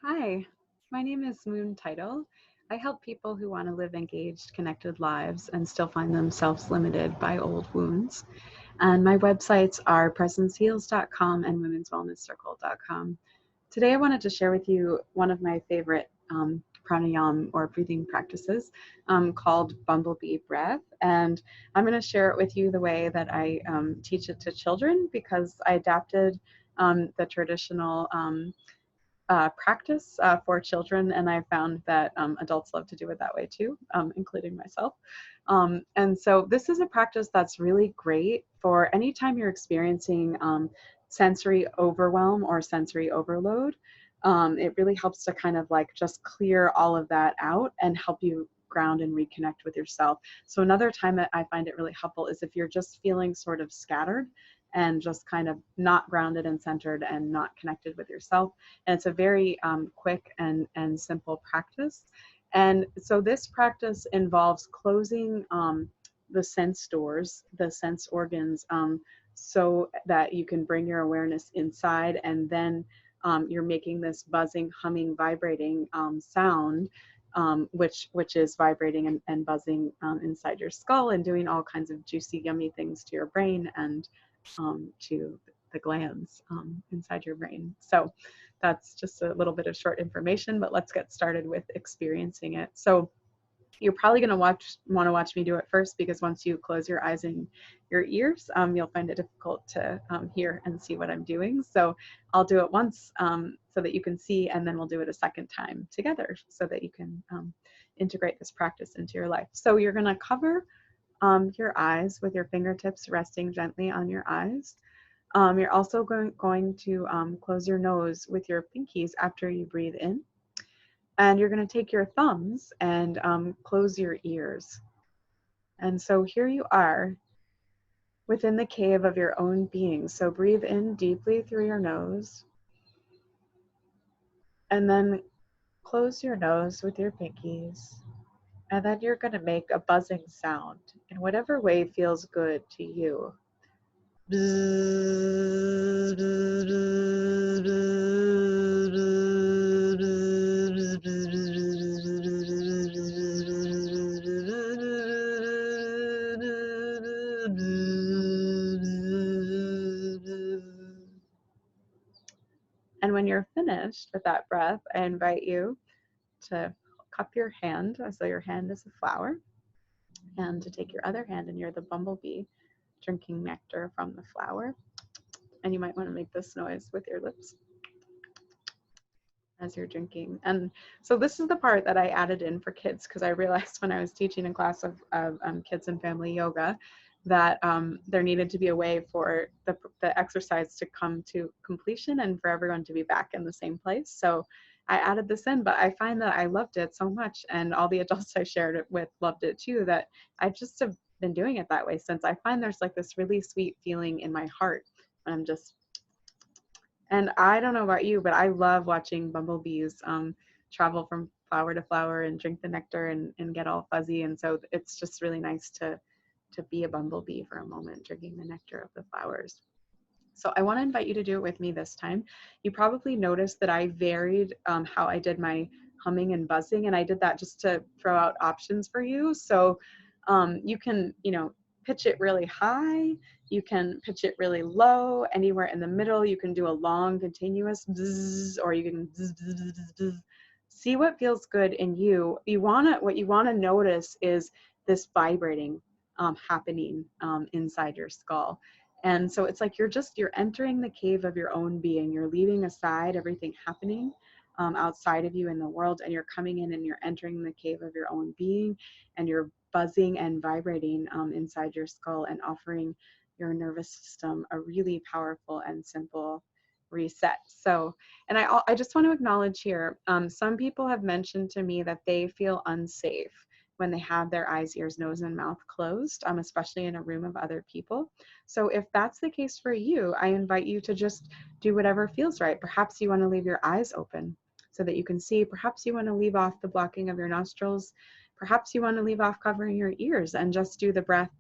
Hi, my name is Moon Title. I help people who want to live engaged, connected lives and still find themselves limited by old wounds. And my websites are presenceheals.com and womenswellnesscircle.com. Today, I wanted to share with you one of my favorite pranayam or breathing practices called Bumblebee Breath. And I'm going to share it with you the way that I teach it to children because I adapted the traditional practice for children, and I found that adults love to do it that way too, including myself. And so this is a practice that's really great for anytime you're experiencing sensory overwhelm or sensory overload. It really helps to kind of like just clear all of that out and help you ground and reconnect with yourself. So another time that I find it really helpful is if you're just feeling sort of scattered and just kind of not grounded and centered and not connected with yourself. And it's a very quick and simple practice. And so this practice involves closing the sense doors, the sense organs, so that you can bring your awareness inside, and then you're making this buzzing, humming, vibrating sound, which is vibrating and buzzing inside your skull and doing all kinds of juicy, yummy things to your brain and to the glands inside your brain. So that's just a little bit of short information, but let's get started with experiencing it. So you're probably going to want to watch me do it first, because once you close your eyes and your ears, you'll find it difficult to hear and see what I'm doing. So I'll do it once so that you can see, and then we'll do it a second time together so that you can integrate this practice into your life. So you're going to cover your eyes with your fingertips resting gently on your eyes. You're also going to close your nose with your pinkies after you breathe in. And you're going to take your thumbs and close your ears. And so here you are within the cave of your own being. So breathe in deeply through your nose. And then close your nose with your pinkies. And then you're going to make a buzzing sound in whatever way feels good to you. And when you're finished with that breath, I invite you to cup your hand as though your hand is a flower, and to take your other hand and you're the bumblebee drinking nectar from the flower. And you might want to make this noise with your lips as you're drinking. And so this is the part that I added in for kids, because I realized when I was teaching a class of kids and family yoga that there needed to be a way for the exercise to come to completion and for everyone to be back in the same place. So I added this in, but I find that I loved it so much, and all the adults I shared it with loved it too, that I just have been doing it that way since. I find there's like this really sweet feeling in my heart when I'm just, and I don't know about you, but I love watching bumblebees travel from flower to flower and drink the nectar and get all fuzzy. And so it's just really nice to be a bumblebee for a moment, drinking the nectar of the flowers. So I want to invite you to do it with me this time. You probably noticed that I varied how I did my humming and buzzing, and I did that just to throw out options for you. So you can, pitch it really high, you can pitch it really low, anywhere in the middle. You can do a long continuous bzzz, or you can bzz, bzz, bzz, bzz. See what feels good in you. What you want to notice is this vibrating happening inside your skull. And so it's like you're entering the cave of your own being. You're leaving aside everything happening outside of you in the world, and you're coming in and you're entering the cave of your own being, and you're buzzing and vibrating inside your skull and offering your nervous system a really powerful and simple reset. So, and I just want to acknowledge here, some people have mentioned to me that they feel unsafe when they have their eyes, ears, nose, and mouth closed, especially in a room of other people. So if that's the case for you, I invite you to just do whatever feels right. Perhaps you want to leave your eyes open so that you can see. Perhaps you want to leave off the blocking of your nostrils. Perhaps you want to leave off covering your ears and just do the breath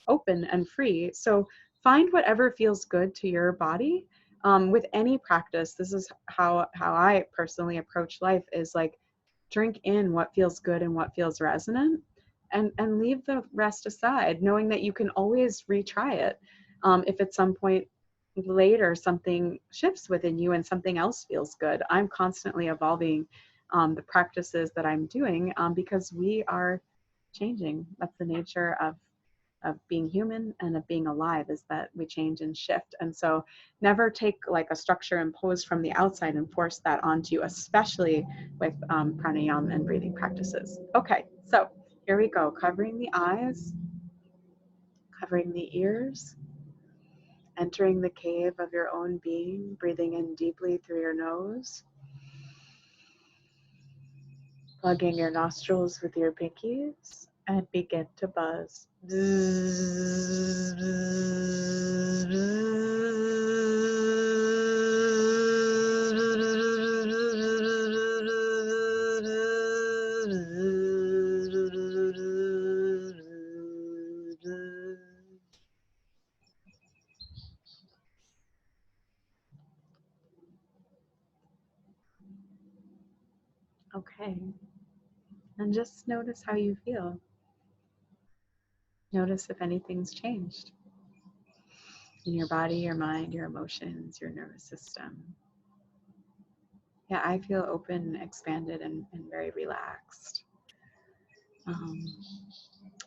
open and free. So find whatever feels good to your body. With any practice, this is how I personally approach life, is like drink in what feels good and what feels resonant, and leave the rest aside, knowing that you can always retry it. If at some point later something shifts within you and something else feels good, I'm constantly evolving the practices that I'm doing, because we are changing. That's the nature of being human and of being alive, is that we change and shift. And so never take like a structure imposed from the outside and force that onto you, especially with pranayama and breathing practices. Okay, so here we go. Covering the eyes, covering the ears, entering the cave of your own being, breathing in deeply through your nose, plugging your nostrils with your pinkies, and begin to buzz. Okay, and just notice how you feel. Notice if anything's changed in your body, your mind, your emotions, your nervous system. Yeah, I feel open, expanded, and very relaxed. Um,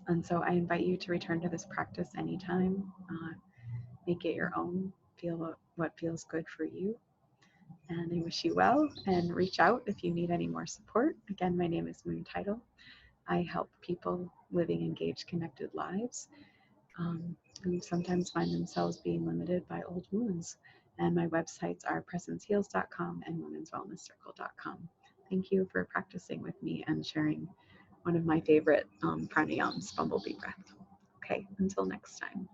and so I invite you to return to this practice anytime. Make it your own. Feel what feels good for you. And I wish you well, and reach out if you need any more support. Again, my name is Moon Title. I help people living engaged, connected lives who sometimes find themselves being limited by old wounds. And my websites are presenceheals.com and womenswellnesscircle.com. Thank you for practicing with me and sharing one of my favorite pranayams, Bumble Breath. Okay, until next time.